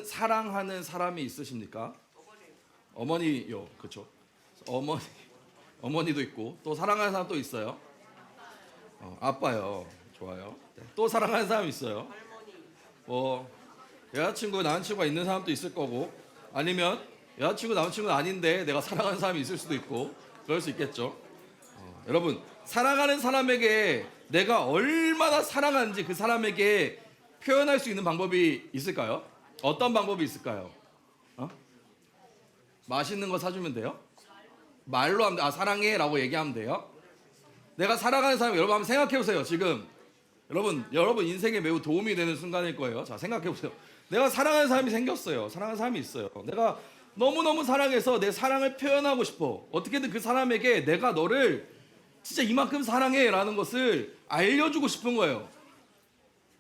사랑하는 사람이 있으십니까? 어머니요, 그렇죠. 어머니도 있고 또 사랑하는 사람 또 있어요. 아빠요. 좋아요. 네. 또 사랑하는 사람 있어요. 뭐 여자친구, 남자친구가 있는 사람도 있을 거고, 아니면 여자친구, 남자친구는 아닌데 내가 사랑하는 사람이 있을 수도 있고 그럴 수 있겠죠. 여러분, 사랑하는 사람에게 내가 얼마나 사랑하는지 그 사람에게 표현할 수 있는 방법이 있을까요? 어떤 방법이 있을까요? 맛있는 거 사주면 돼요? 말로 하면 사랑해 라고 얘기하면 돼요? 내가 사랑하는 사람, 여러분 한번 생각해 보세요. 지금 여러분 인생에 매우 도움이 되는 순간일 거예요. 자, 생각해 보세요. 내가 사랑하는 사람이 생겼어요. 사랑하는 사람이 있어요. 내가 너무너무 사랑해서 내 사랑을 표현하고 싶어. 어떻게든 그 사람에게 내가 너를 진짜 이만큼 사랑해 라는 것을 알려주고 싶은 거예요.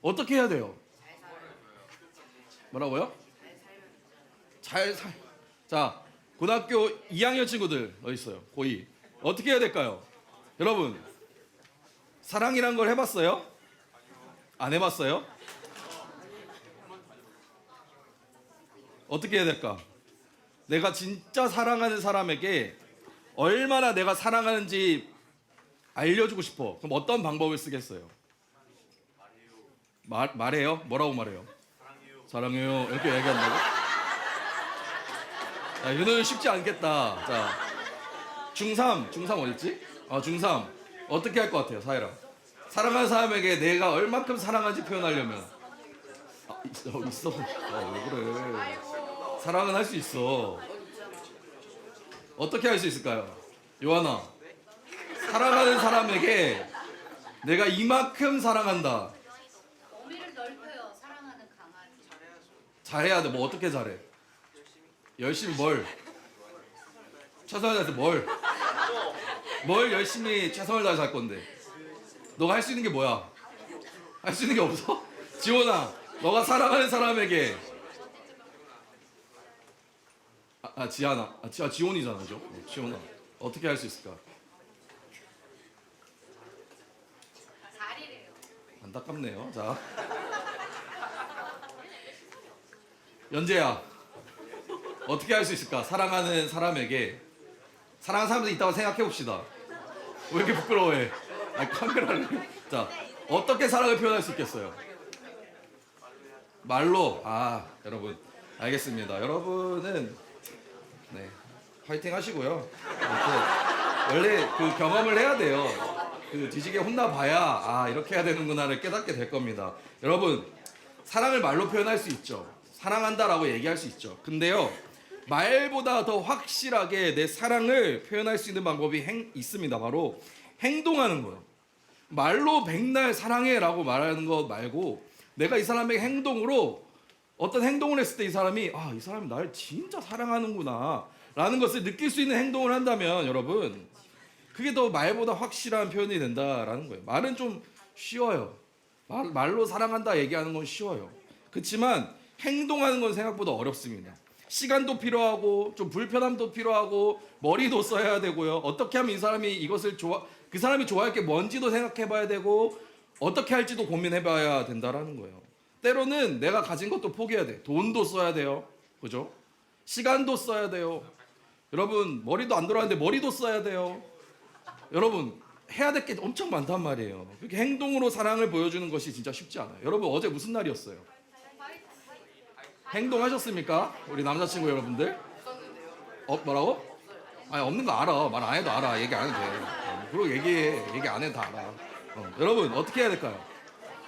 어떻게 해야 돼요? 뭐라고요? 자, 고등학교 2학년 친구들 어디 있어요? 고2. 어떻게 해야 될까요? 여러분, 사랑이란 걸 해봤어요? 안 해봤어요? 어떻게 해야 될까? 내가 진짜 사랑하는 사람에게 얼마나 내가 사랑하는지 알려주고 싶어. 그럼 어떤 방법을 쓰겠어요? 말해요? 뭐라고 말해요? 사랑해요. 이렇게 얘기한다고? 야, 이거는 쉽지 않겠다. 자, 중3 어딨지? 중3 어떻게 할 것 같아요, 사이라? 사랑하는 사람에게 내가 얼만큼 사랑하는지 표현하려면 있어. 왜 그래? 사랑은 할 수 있어. 어떻게 할 수 있을까요? 요한아, 사랑하는 사람에게 내가 이만큼 사랑한다. 범위를 넓혀요. 사랑하는 강아지. 잘해야 돼. 뭐 어떻게 잘해? 열심히 뭘? 최선을 다해서 뭘 열심히 최선을 다해서 할 건데? 너가 할 수 있는 게 뭐야? 할 수 있는 게 없어? 지원아, 너가 사랑하는 사람에게 지원이잖아, 그죠? 지원아, 어떻게 할 수 있을까? 자리래요. 안타깝네요. 자, 연재야, 어떻게 할 수 있을까? 사랑하는 사람에게. 사랑하는 사람도 있다고 생각해 봅시다. 왜 이렇게 부끄러워해? 카메라를. 자, 어떻게 사랑을 표현할 수 있겠어요? 말로. 여러분, 알겠습니다. 여러분은 파이팅 하시고요. 원래 그 경험을 해야 돼요. 그 뒤지게 혼나봐야 이렇게 해야 되는구나를 깨닫게 될 겁니다. 여러분, 사랑을 말로 표현할 수 있죠. 사랑한다라고 얘기할 수 있죠. 근데요, 말보다 더 확실하게 내 사랑을 표현할 수 있는 방법이 있습니다. 바로 행동하는 거예요. 말로 백날 사랑해라고 말하는 것 말고 내가 이 사람에게 행동으로 어떤 행동을 했을 때 이 사람이 이 사람이 나를 진짜 사랑하는구나 라는 것을 느낄 수 있는 행동을 한다면, 여러분, 그게 더 말보다 확실한 표현이 된다라는 거예요. 말은 좀 쉬워요. 말로 사랑한다 얘기하는 건 쉬워요. 그렇지만 행동하는 건 생각보다 어렵습니다. 시간도 필요하고 좀 불편함도 필요하고 머리도 써야 되고요. 어떻게 하면 이 사람이 이것을 그 사람이 좋아할 게 뭔지도 생각해봐야 되고 어떻게 할지도 고민해봐야 된다라는 거예요. 때로는 내가 가진 것도 포기해야 돼. 돈도 써야 돼요. 그죠? 시간도 써야 돼요. 여러분, 머리도 안 돌아가는데 머리도 써야 돼요. 여러분, 해야 될 게 엄청 많단 말이에요. 그렇게 행동으로 사랑을 보여주는 것이 진짜 쉽지 않아요. 여러분, 어제 무슨 날이었어요? 행동하셨습니까? 우리 남자친구 여러분들? 뭐라고? 없는 거 알아. 말 안 해도 알아. 얘기 안 해도 돼. 그리고 얘기 안 해도 다 알아. 여러분, 어떻게 해야 될까요?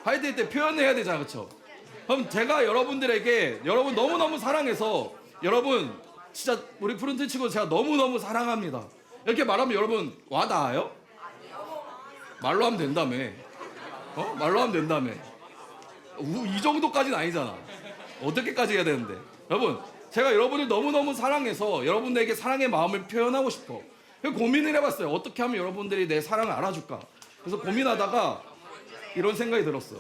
화이트데이 때 표현해야 되잖아, 그쵸? 그럼 제가 여러분들에게, 여러분 너무너무 사랑해서, 여러분 진짜 우리 푸른트 치고 제가 너무너무 사랑합니다, 이렇게 말하면 여러분 와닿아요? 말로 하면 된다며. 말로 하면 된다며. 이 정도까지는 아니잖아. 어떻게까지 해야 되는데. 여러분, 제가 여러분을 너무너무 사랑해서 여러분들에게 사랑의 마음을 표현하고 싶어. 그래서 고민을 해봤어요. 어떻게 하면 여러분들이 내 사랑을 알아줄까. 그래서 고민하다가 이런 생각이 들었어.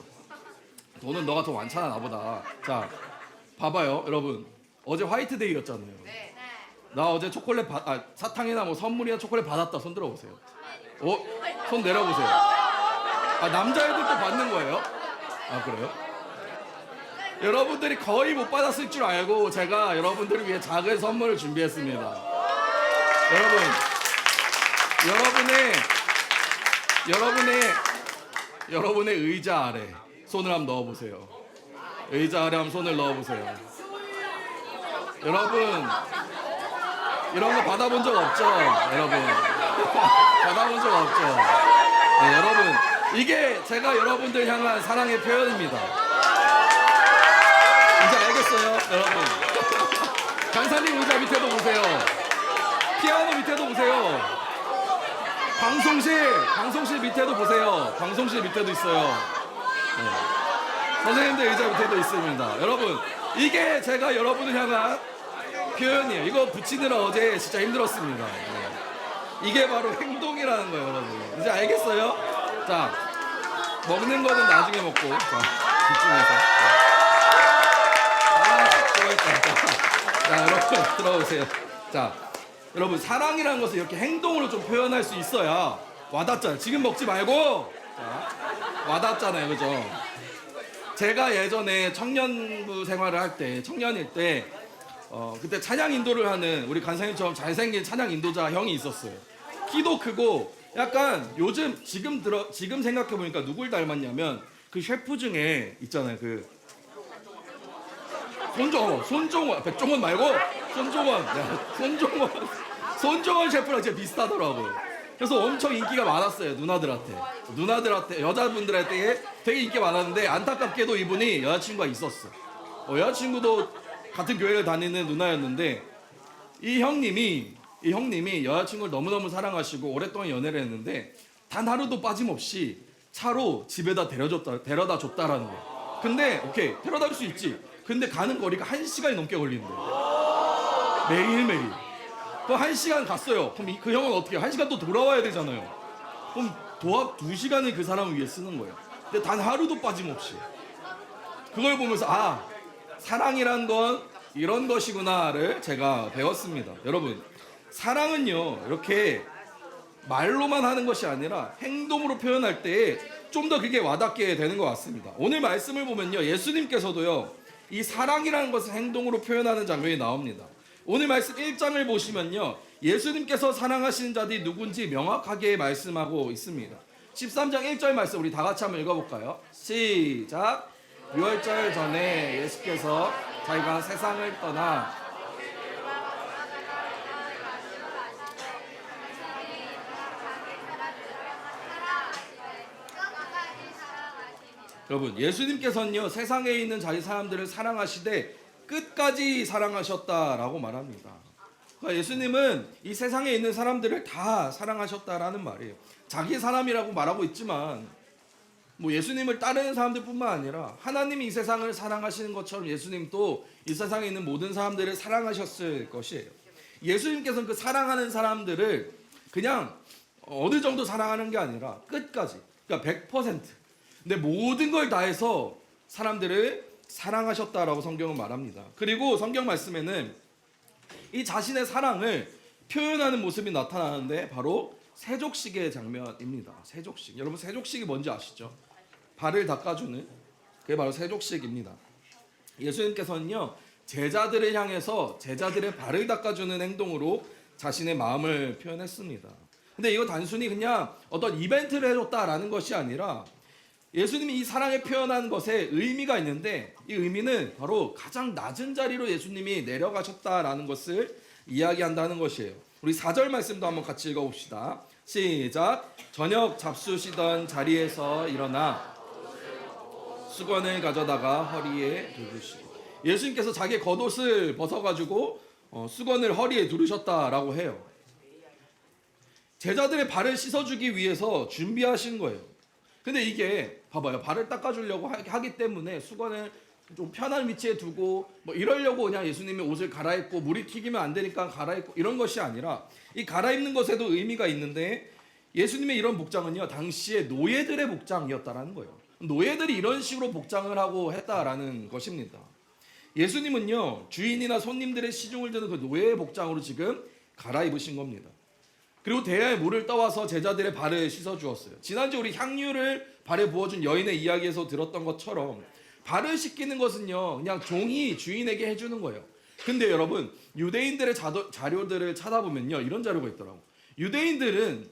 돈은 너가 더 많잖아, 나보다. 자, 봐봐요, 여러분. 어제 화이트데이였잖아요. 나 어제 초콜릿 사탕이나 뭐 선물이나 초콜릿 받았다. 손 들어보세요. 손 내려보세요. 남자애들도 받는 거예요? 그래요? 여러분들이 거의 못 받았을 줄 알고 제가 여러분들을 위해 작은 선물을 준비했습니다. 여러분의 의자 아래 손을 한번 넣어보세요. 의자 아래 한번 손을 넣어보세요. 여러분, 이런 거 받아본 적 없죠? 여러분, 받아본 적 없죠? 네, 여러분, 이게 제가 여러분들 향한 사랑의 표현입니다. 이제 알겠어요, 여러분? 강사님 의자 밑에도 보세요. 피아노 밑에도 보세요. 방송실 밑에도 보세요. 방송실 밑에도 있어요. 네. 선생님들 의자 밑에도 있습니다. 여러분, 이게 제가 여러분을 향한 표현이에요. 이거 붙이느라 어제 진짜 힘들었습니다. 네. 이게 바로 행동이라는 거예요, 여러분. 이제 알겠어요? 자, 먹는 거는 나중에 먹고. 자, 집중해서. 자, 여러분 들어오세요. 자, 여러분 사랑이라는 것을 이렇게 행동으로 좀 표현할 수 있어야 와닿잖아요. 지금 먹지 말고. 자, 와닿잖아요, 그죠? 제가 예전에 청년부 생활을 할 때, 청년일 때, 그때 찬양 인도를 하는 우리 간사님처럼 잘생긴 찬양 인도자 형이 있었어요. 키도 크고 약간 요즘 지금 생각해 보니까 누굴 닮았냐면 그 셰프 중에 있잖아요, 그 손종원, 백종원 말고 손종원, 손종원 셰프랑 진짜 비슷하더라고요. 그래서 엄청 인기가 많았어요, 누나들한테 여자분들한테 되게 인기 많았는데 안타깝게도 이분이 여자친구가 있었어. 여자친구도 같은 교회를 다니는 누나였는데 이 형님이 여자친구를 너무너무 사랑하시고 오랫동안 연애를 했는데 단 하루도 빠짐없이 차로 집에다 데려다 줬다라는 거예요. 근데 오케이, 데려다 줄 수 있지. 근데 가는 거리가 1시간이 넘게 걸리는데 매일매일. 그럼 1시간 갔어요. 그럼 그 형은 어떻게 해요? 1시간 또 돌아와야 되잖아요. 그럼 도합 2시간을 그 사람을 위해 쓰는 거예요. 근데 단 하루도 빠짐없이. 그걸 보면서 아, 사랑이란 건 이런 것이구나를 제가 배웠습니다. 여러분, 사랑은요 이렇게 말로만 하는 것이 아니라 행동으로 표현할 때 좀 더 그게 와닿게 되는 것 같습니다. 오늘 말씀을 보면요, 예수님께서도요 이 사랑이라는 것을 행동으로 표현하는 장면이 나옵니다. 오늘 말씀 1장을 보시면요, 예수님께서 사랑하시는 자들이 누군지 명확하게 말씀하고 있습니다. 13장 1절 말씀 우리 다 같이 한번 읽어볼까요? 시작. 유월절 전에 예수께서 자기가 세상을 떠나 여러분, 예수님께서는요 세상에 있는 자기 사람들을 사랑하시되 끝까지 사랑하셨다라고 말합니다. 그러니까 예수님은 이 세상에 있는 사람들을 다 사랑하셨다라는 말이에요. 자기 사람이라고 말하고 있지만 뭐 예수님을 따르는 사람들뿐만 아니라 하나님이 이 세상을 사랑하시는 것처럼 예수님도 이 세상에 있는 모든 사람들을 사랑하셨을 것이에요. 예수님께서는 그 사랑하는 사람들을 그냥 어느 정도 사랑하는 게 아니라 끝까지, 그러니까 100%, 근데 모든 걸 다해서 사람들을 사랑하셨다라고 성경은 말합니다. 그리고 성경 말씀에는 이 자신의 사랑을 표현하는 모습이 나타나는데 바로 세족식의 장면입니다. 세족식. 여러분, 세족식이 뭔지 아시죠? 발을 닦아주는, 그게 바로 세족식입니다. 예수님께서는요 제자들을 향해서 제자들의 발을 닦아주는 행동으로 자신의 마음을 표현했습니다. 근데 이거 단순히 그냥 어떤 이벤트를 해줬다라는 것이 아니라 예수님이 이 사랑을 표현하는 것에 의미가 있는데 이 의미는 바로 가장 낮은 자리로 예수님이 내려가셨다라는 것을 이야기한다는 것이에요. 우리 4절 말씀도 한번 같이 읽어봅시다. 시작. 저녁 잡수시던 자리에서 일어나 수건을 가져다가 허리에 두르시고, 예수님께서 자기 겉옷을 벗어가지고 수건을 허리에 두르셨다라고 해요. 제자들의 발을 씻어주기 위해서 준비하신 거예요. 근데 이게 봐봐요, 발을 닦아주려고 하기 때문에 수건을 좀 편한 위치에 두고 뭐 이러려고 그냥 예수님이 옷을 갈아입고 물이 튀기면 안 되니까 갈아입고 이런 것이 아니라 이 갈아입는 것에도 의미가 있는데 예수님의 이런 복장은요 당시에 노예들의 복장이었다라는 거예요. 노예들이 이런 식으로 복장을 하고 했다라는 것입니다. 예수님은요 주인이나 손님들의 시중을 드는 그 노예의 복장으로 지금 갈아입으신 겁니다. 그리고 대야에 물을 떠와서 제자들의 발을 씻어 주었어요. 지난주 우리 향유를 발에 부어준 여인의 이야기에서 들었던 것처럼 발을 씻기는 것은요, 그냥 종이 주인에게 해주는 거예요. 근데 여러분, 유대인들의 자료들을 찾아보면요, 이런 자료가 있더라고. 유대인들은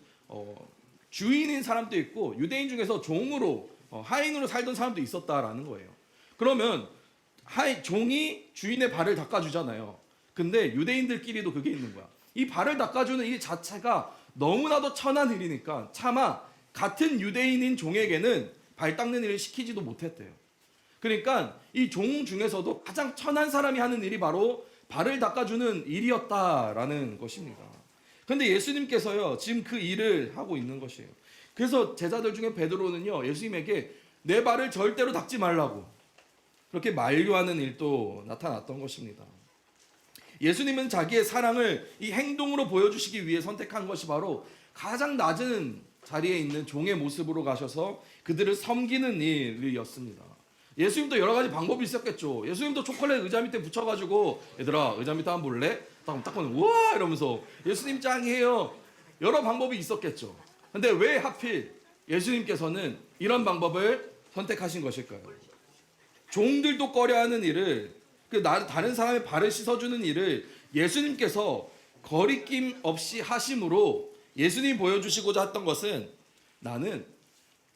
주인인 사람도 있고, 유대인 중에서 종으로 하인으로 살던 사람도 있었다라는 거예요. 그러면 종이 주인의 발을 닦아주잖아요. 근데 유대인들끼리도 그게 있는 거야. 이 발을 닦아주는 일 자체가 너무나도 천한 일이니까 차마 같은 유대인인 종에게는 발 닦는 일을 시키지도 못했대요. 그러니까 이 종 중에서도 가장 천한 사람이 하는 일이 바로 발을 닦아주는 일이었다라는 것입니다. 근데 예수님께서요, 지금 그 일을 하고 있는 것이에요. 그래서 제자들 중에 베드로는요, 예수님에게 내 발을 절대로 닦지 말라고 그렇게 만류하는 일도 나타났던 것입니다. 예수님은 자기의 사랑을 이 행동으로 보여주시기 위해 선택한 것이 바로 가장 낮은 자리에 있는 종의 모습으로 가셔서 그들을 섬기는 일이었습니다. 예수님도 여러 가지 방법이 있었겠죠. 예수님도 초콜릿 의자 밑에 붙여가지고 얘들아 의자 밑에 한번 볼래? 딱 보면 우와 이러면서 예수님 짱이에요. 여러 방법이 있었겠죠. 근데 왜 하필 예수님께서는 이런 방법을 선택하신 것일까요? 종들도 꺼려하는 일을, 다른 사람의 발을 씻어주는 일을 예수님께서 거리낌 없이 하심으로 예수님이 보여주시고자 했던 것은 나는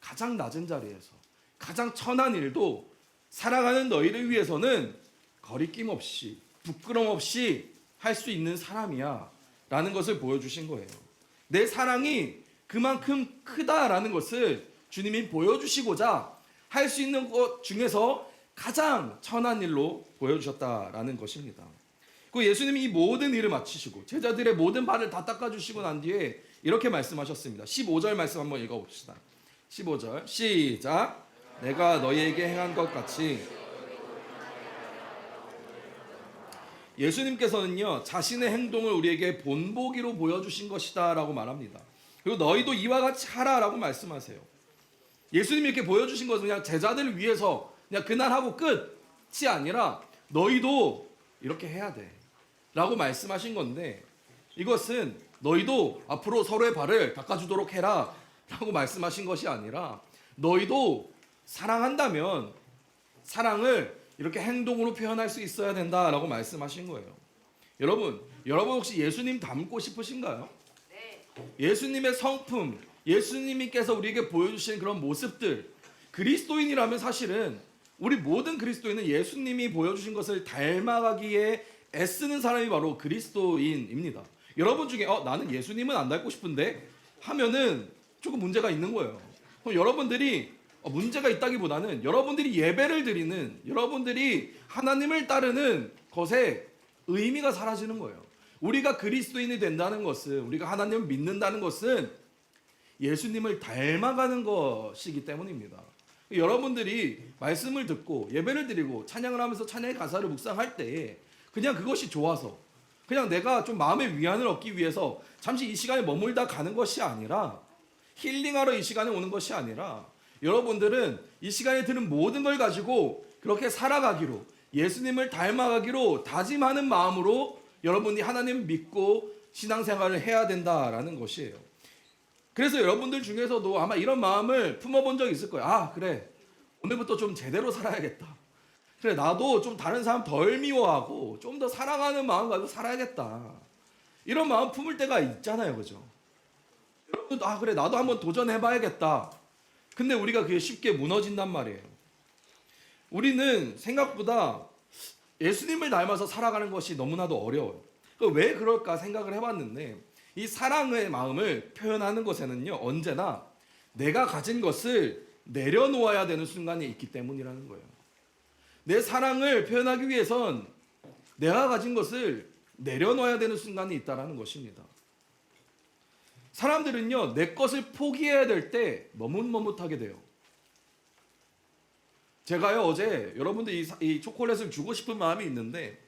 가장 낮은 자리에서 가장 천한 일도 사랑하는 너희를 위해서는 거리낌 없이 부끄럼 없이 할 수 있는 사람이야 라는 것을 보여주신 거예요. 내 사랑이 그만큼 크다라는 것을 주님이 보여주시고자 할 수 있는 것 중에서 가장 천한 일로 보여주셨다라는 것입니다. 그 예수님이 이 모든 일을 마치시고 제자들의 모든 발을 다 닦아주시고 난 뒤에 이렇게 말씀하셨습니다. 15절 말씀 한번 읽어봅시다. 15절 시작. 내가 너희에게 행한 것 같이. 예수님께서는요, 자신의 행동을 우리에게 본보기로 보여주신 것이다 라고 말합니다. 그리고 너희도 이와 같이 하라 라고 말씀하세요. 예수님이 이렇게 보여주신 것은 그냥 제자들을 위해서 그냥 그날 하고 끝이 아니라 너희도 이렇게 해야 돼 라고 말씀하신 건데, 이것은 너희도 앞으로 서로의 발을 닦아주도록 해라 라고 말씀하신 것이 아니라 너희도 사랑한다면 사랑을 이렇게 행동으로 표현할 수 있어야 된다라고 말씀하신 거예요. 여러분 혹시 예수님 닮고 싶으신가요? 네. 예수님의 성품, 예수님께서 우리에게 보여주신 그런 모습들, 그리스도인이라면 사실은 우리 모든 그리스도인은 예수님이 보여주신 것을 닮아가기에 애쓰는 사람이 바로 그리스도인입니다. 여러분 중에 나는 예수님은 안 닮고 싶은데 하면은 조금 문제가 있는 거예요. 그럼 여러분들이 문제가 있다기보다는 여러분들이 예배를 드리는, 여러분들이 하나님을 따르는 것에 의미가 사라지는 거예요. 우리가 그리스도인이 된다는 것은, 우리가 하나님을 믿는다는 것은 예수님을 닮아가는 것이기 때문입니다. 여러분들이 말씀을 듣고 예배를 드리고 찬양을 하면서 찬양의 가사를 묵상할 때 그냥 그것이 좋아서, 그냥 내가 좀 마음의 위안을 얻기 위해서 잠시 이 시간에 머물다 가는 것이 아니라, 힐링하러 이 시간에 오는 것이 아니라, 여러분들은 이 시간에 들은 모든 걸 가지고 그렇게 살아가기로, 예수님을 닮아가기로 다짐하는 마음으로 여러분이 하나님 믿고 신앙생활을 해야 된다라는 것이에요. 그래서 여러분들 중에서도 아마 이런 마음을 품어본 적 있을 거예요. 그래, 오늘부터 좀 제대로 살아야겠다. 그래, 나도 좀 다른 사람 덜 미워하고 좀 더 사랑하는 마음 가지고 살아야겠다. 이런 마음 품을 때가 있잖아요, 그죠? 여러분, 그래, 나도 한번 도전해봐야겠다. 근데 우리가 그게 쉽게 무너진단 말이에요. 우리는 생각보다 예수님을 닮아서 살아가는 것이 너무나도 어려워요. 왜 그럴까 생각을 해봤는데, 이 사랑의 마음을 표현하는 것에는요, 언제나 내가 가진 것을 내려놓아야 되는 순간이 있기 때문이라는 거예요. 내 사랑을 표현하기 위해선 내가 가진 것을 내려놓아야 되는 순간이 있다는 것입니다. 사람들은요, 내 것을 포기해야 될 때 머뭇머뭇하게 돼요. 제가요, 어제 여러분들 이 초콜릿을 주고 싶은 마음이 있는데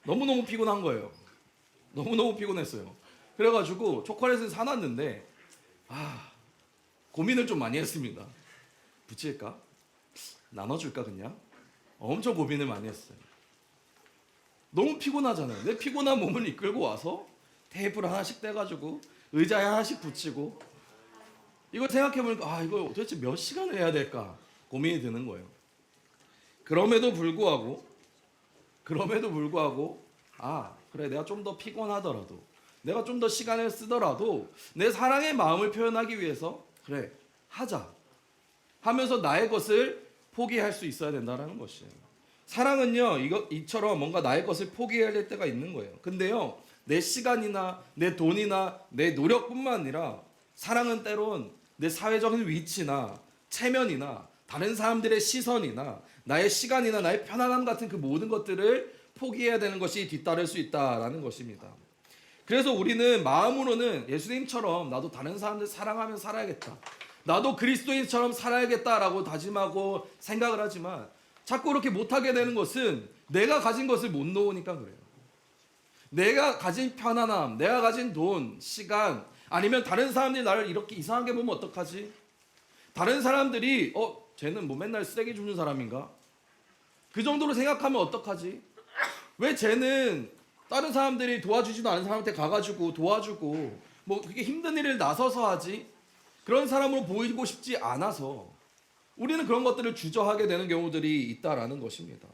너무너무 피곤한 거예요. 너무너무 피곤했어요. 그래가지고 초콜릿을 사놨는데 고민을 좀 많이 했습니다. 붙일까? 나눠줄까 그냥? 엄청 고민을 많이 했어요. 너무 피곤하잖아요. 내 피곤한 몸을 이끌고 와서 테이프를 하나씩 떼가지고 의자에 하나씩 붙이고, 이걸 생각해보니까 이걸 도대체 몇 시간을 해야 될까 고민이 드는 거예요. 그럼에도 불구하고 아 그래 내가 좀 더 피곤하더라도 내가 좀 더 시간을 쓰더라도 내 사랑의 마음을 표현하기 위해서 그래 하자 하면서 나의 것을 포기할 수 있어야 된다는 것이에요. 사랑은요 이처럼 뭔가 나의 것을 포기해야 될 때가 있는 거예요. 근데요 내 시간이나 내 돈이나 내 노력뿐만 아니라 사랑은 때론 내 사회적인 위치나 체면이나 다른 사람들의 시선이나 나의 시간이나 나의 편안함 같은 그 모든 것들을 포기해야 되는 것이 뒤따를 수 있다라는 것입니다. 그래서 우리는 마음으로는 예수님처럼 나도 다른 사람들 사랑하면서 살아야겠다, 나도 그리스도인처럼 살아야겠다라고 다짐하고 생각을 하지만 자꾸 그렇게 못하게 되는 것은 내가 가진 것을 못 놓으니까 그래요. 내가 가진 편안함, 내가 가진 돈, 시간, 아니면 다른 사람들이 나를 이렇게 이상하게 보면 어떡하지? 다른 사람들이 쟤는 뭐 맨날 쓰레기 줍는 사람인가? 그 정도로 생각하면 어떡하지? 왜 쟤는 다른 사람들이 도와주지도 않은 사람한테 가가지고 도와주고 뭐 그렇게 힘든 일을 나서서 하지? 그런 사람으로 보이고 싶지 않아서 우리는 그런 것들을 주저하게 되는 경우들이 있다라는 것입니다.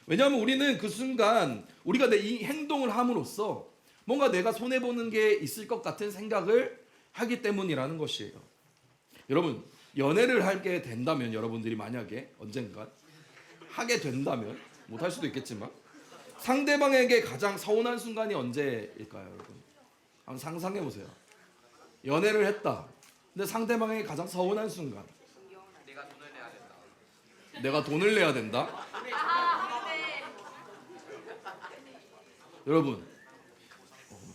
왜냐하면 우리는 그 순간 우리가 이 행동을 함으로써 뭔가 내가 손해보는 게 있을 것 같은 생각을 하기 때문이라는 것이에요. 여러분 연애를 하게 된다면, 여러분들이 만약에 언젠가 하게 된다면, 못할 수도 있겠지만 상대방에게 가장 서운한 순간이 언제일까요? 여러분 한번 상상해 보세요. 연애를 했다. 근데 상대방에게 가장 서운한 순간, 내가 돈을 내야 된다? 여러분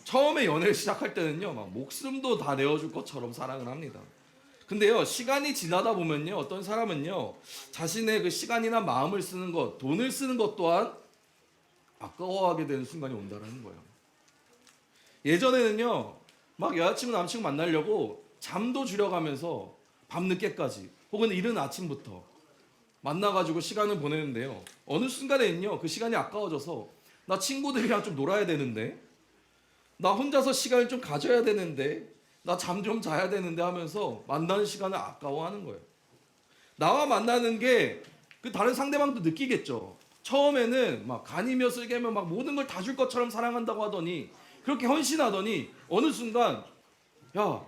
처음에 연애를 시작할 때는요 막 목숨도 다 내어줄 것처럼 사랑을 합니다. 근데요 시간이 지나다 보면요 어떤 사람은요 자신의 그 시간이나 마음을 쓰는 것, 돈을 쓰는 것 또한 아까워하게 되는 순간이 온다는 거예요. 예전에는요 막 여자친구 남친구 만나려고 잠도 줄여가면서 밤늦게까지 혹은 이른 아침부터 만나가지고 시간을 보내는데요 어느 순간에는요 그 시간이 아까워져서 나 친구들이랑 좀 놀아야 되는데, 나 혼자서 시간을 좀 가져야 되는데, 나 잠 좀 자야 되는데 하면서 만나는 시간을 아까워하는 거예요. 나와 만나는 게 그 다른 상대방도 느끼겠죠. 처음에는 막 간이며 쓸개며 막 모든 걸 다 줄 것처럼 사랑한다고 하더니, 그렇게 헌신하더니 어느 순간 야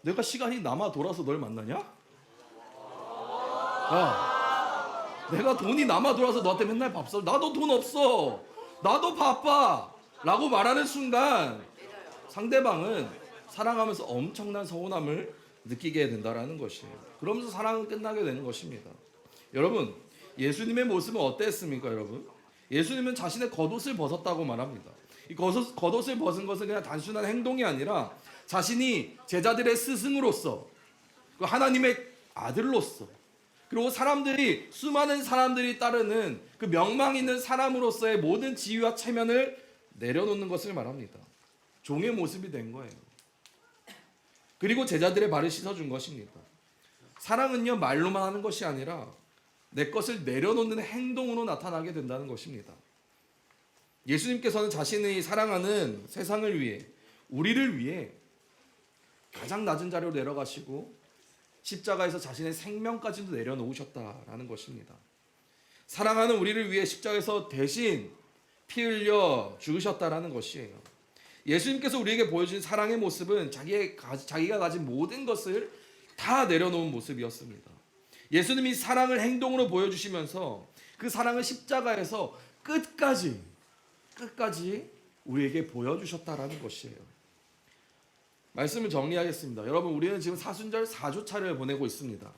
내가 시간이 남아 돌아서 널 만나냐? 야 내가 돈이 남아 돌아서 너한테 맨날 밥 써. 나도 돈 없어. 나도 바빠. 라고 말하는 순간 상대방은 사랑하면서 엄청난 서운함을 느끼게 된다는 것이에요. 그러면서 사랑은 끝나게 되는 것입니다. 여러분 예수님의 모습은 어땠습니까? 여러분 예수님은 자신의 겉옷을 벗었다고 말합니다. 이 겉옷을 벗은 것은 그냥 단순한 행동이 아니라 자신이 제자들의 스승으로서, 그 하나님의 아들로서, 그리고 수많은 사람들이 따르는 그 명망 있는 사람으로서의 모든 지위와 체면을 내려놓는 것을 말합니다. 종의 모습이 된 거예요. 그리고 제자들의 발을 씻어준 것입니다. 사랑은요 말로만 하는 것이 아니라 내 것을 내려놓는 행동으로 나타나게 된다는 것입니다. 예수님께서는 자신이 사랑하는 세상을 위해, 우리를 위해 가장 낮은 자리로 내려가시고 십자가에서 자신의 생명까지도 내려놓으셨다라는 것입니다. 사랑하는 우리를 위해 십자가에서 대신 피 흘려 죽으셨다라는 것이에요. 예수님께서 우리에게 보여주신 사랑의 모습은 자기가 가진 모든 것을 다 내려놓은 모습이었습니다. 예수님이 사랑을 행동으로 보여주시면서 그 사랑을 십자가에서 끝까지 우리에게 보여주셨다라는 것이에요. 말씀을 정리하겠습니다. 여러분 우리는 지금 사순절 4주차를 보내고 있습니다.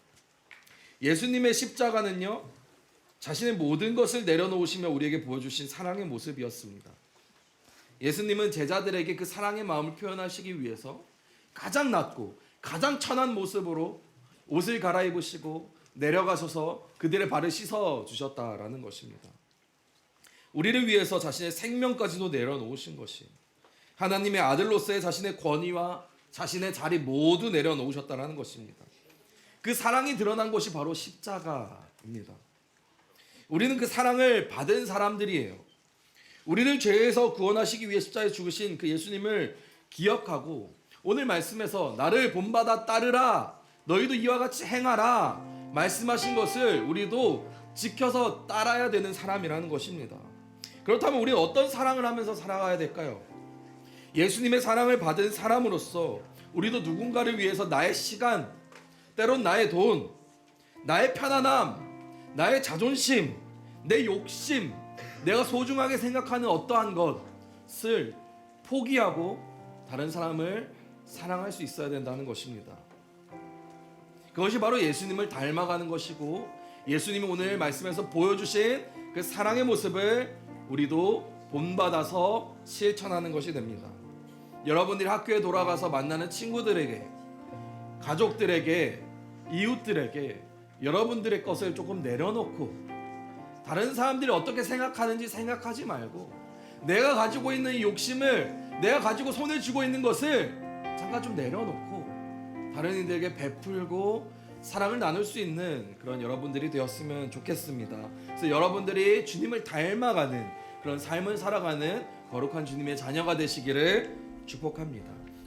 예수님의 십자가는요 자신의 모든 것을 내려놓으시며 우리에게 보여주신 사랑의 모습이었습니다. 예수님은 제자들에게 그 사랑의 마음을 표현하시기 위해서 가장 낮고 가장 천한 모습으로 옷을 갈아입으시고 내려가셔서 그들의 발을 씻어 주셨다라는 것입니다. 우리를 위해서 자신의 생명까지도 내려놓으신 것이, 하나님의 아들로서의 자신의 권위와 자신의 자리 모두 내려놓으셨다는 것입니다. 그 사랑이 드러난 것이 바로 십자가입니다. 우리는 그 사랑을 받은 사람들이에요. 우리를 죄에서 구원하시기 위해 십자가에 죽으신 그 예수님을 기억하고 오늘 말씀에서 나를 본받아 따르라, 너희도 이와 같이 행하라 말씀하신 것을 우리도 지켜서 따라야 되는 사람이라는 것입니다. 그렇다면 우리는 어떤 사랑을 하면서 살아가야 될까요? 예수님의 사랑을 받은 사람으로서 우리도 누군가를 위해서 나의 시간, 때론 나의 돈, 나의 편안함, 나의 자존심, 내 욕심, 내가 소중하게 생각하는 어떠한 것을 포기하고 다른 사람을 사랑할 수 있어야 된다는 것입니다. 그것이 바로 예수님을 닮아가는 것이고, 예수님이 오늘 말씀에서 보여주신 그 사랑의 모습을 우리도 본받아서 실천하는 것이 됩니다. 여러분들이 학교에 돌아가서 만나는 친구들에게, 가족들에게, 이웃들에게 여러분들의 것을 조금 내려놓고 다른 사람들이 어떻게 생각하는지 생각하지 말고, 내가 가지고 있는 이 욕심을, 내가 가지고 손에 쥐고 있는 것을 잠깐 좀 내려놓고 다른 이들에게 베풀고 사랑을 나눌 수 있는 그런 여러분들이 되었으면 좋겠습니다. 그래서 여러분들이 주님을 닮아가는 그런 삶을 살아가는 거룩한 주님의 자녀가 되시기를 축복합니다.